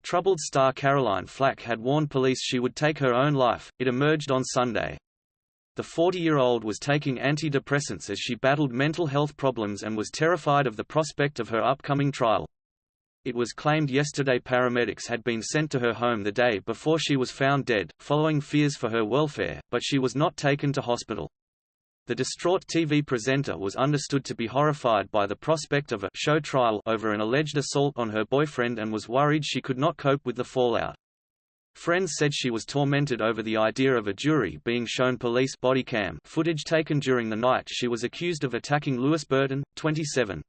Troubled star Caroline Flack had warned police she would take her own life, it emerged on Sunday. The 40-year-old was taking antidepressants as she battled mental health problems and was terrified of the prospect of her upcoming trial. It was claimed yesterday paramedics had been sent to her home the day before she was found dead, following fears for her welfare, but she was not taken to hospital. The distraught TV presenter was understood to be horrified by the prospect of a show trial over an alleged assault on her boyfriend and was worried she could not cope with the fallout. Friends said she was tormented over the idea of a jury being shown police bodycam footage taken during the night she was accused of attacking Lewis Burton, 27.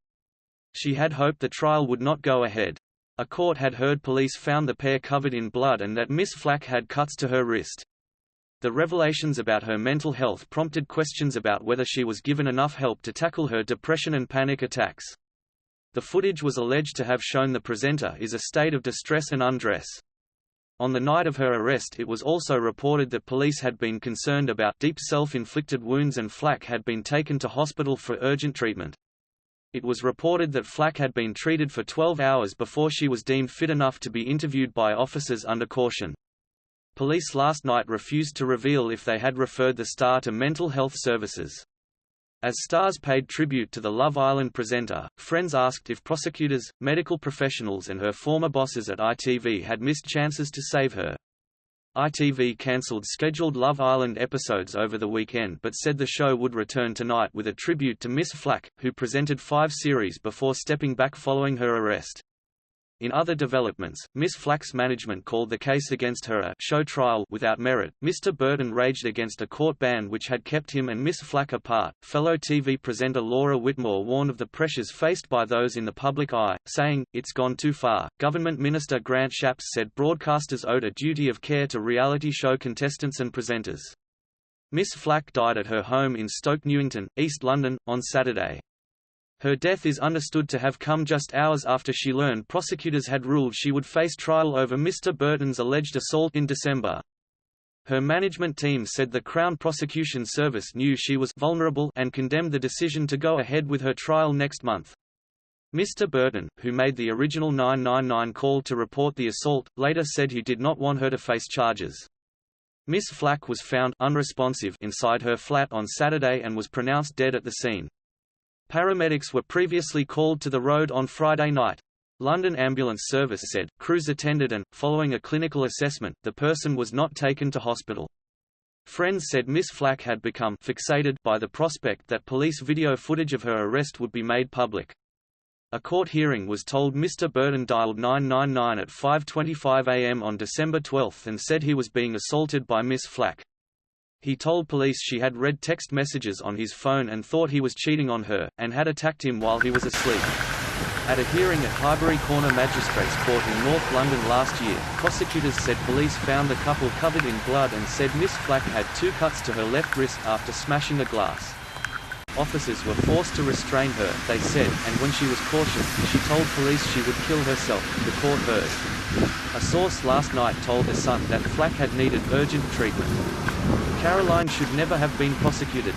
She had hoped the trial would not go ahead. A court had heard police found the pair covered in blood and that Miss Flack had cuts to her wrist. The revelations about her mental health prompted questions about whether she was given enough help to tackle her depression and panic attacks. The footage was alleged to have shown the presenter is a state of distress and undress. On the night of her arrest, it was also reported that police had been concerned about deep self-inflicted wounds and Flack had been taken to hospital for urgent treatment. It was reported that Flack had been treated for 12 hours before she was deemed fit enough to be interviewed by officers under caution. Police last night refused to reveal if they had referred the star to mental health services. As stars paid tribute to the Love Island presenter, friends asked if prosecutors, medical professionals and her former bosses at ITV had missed chances to save her. ITV cancelled scheduled Love Island episodes over the weekend but said the show would return tonight with a tribute to Miss Flack, who presented 5 series before stepping back following her arrest. In other developments, Miss Flack's management called the case against her a show trial without merit. Mr. Burton raged against a court ban which had kept him and Miss Flack apart. Fellow TV presenter Laura Whitmore warned of the pressures faced by those in the public eye, saying, "It's gone too far." Government Minister Grant Shapps said broadcasters owed a duty of care to reality show contestants and presenters. Miss Flack died at her home in Stoke Newington, East London, on Saturday. Her death is understood to have come just hours after she learned prosecutors had ruled she would face trial over Mr. Burton's alleged assault in December. Her management team said the Crown Prosecution Service knew she was vulnerable and condemned the decision to go ahead with her trial next month. Mr. Burton, who made the original 999 call to report the assault, later said he did not want her to face charges. Miss Flack was found unresponsive inside her flat on Saturday and was pronounced dead at the scene. Paramedics were previously called to the road on Friday night. London Ambulance Service said, crews attended and, following a clinical assessment, the person was not taken to hospital. Friends said Miss Flack had become fixated by the prospect that police video footage of her arrest would be made public. A court hearing was told Mr. Burton dialed 999 at 5:25 a.m. on December 12 and said he was being assaulted by Miss Flack. He told police she had read text messages on his phone and thought he was cheating on her, and had attacked him while he was asleep. At a hearing at Highbury Corner Magistrates Court in North London last year, prosecutors said police found the couple covered in blood and said Miss Flack had 2 cuts to her left wrist after smashing a glass. Officers were forced to restrain her, they said, and when she was cautioned, she told police she would kill herself, the court heard. A source last night told The Sun that Flack had needed urgent treatment. Caroline should never have been prosecuted.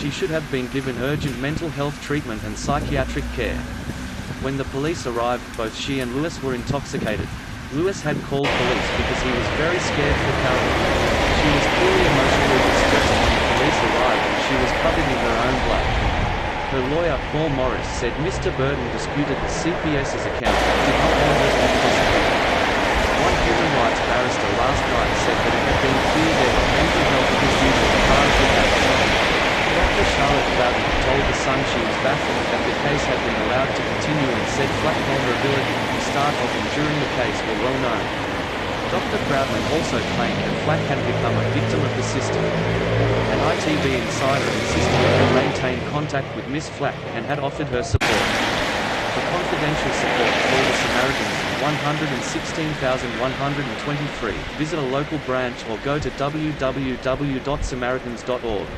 She should have been given urgent mental health treatment and psychiatric care. When the police arrived, both she and Lewis were intoxicated. Lewis had called police because he was very scared for Caroline. She was clearly emotionally distressed when the police arrived and she was covered in her own blood. Her lawyer, Paul Morris, said Mr. Burton disputed the CPS's account and did not want her to be prosecuted. One human rights barrister last night said that it had been clear that mental health was due to the charge of accident. Dr. Charlotte Bowden told The Sun she was baffled that the case had been allowed to continue and said Flack's vulnerability from start of and during the case were well known. Dr. Proudman also claimed that Flack had become a victim of the system. An ITV insider insisted he had maintained contact with Miss Flack and had offered her support. For confidential support, call the Samaritans 116,123, visit a local branch or go to www.samaritans.org.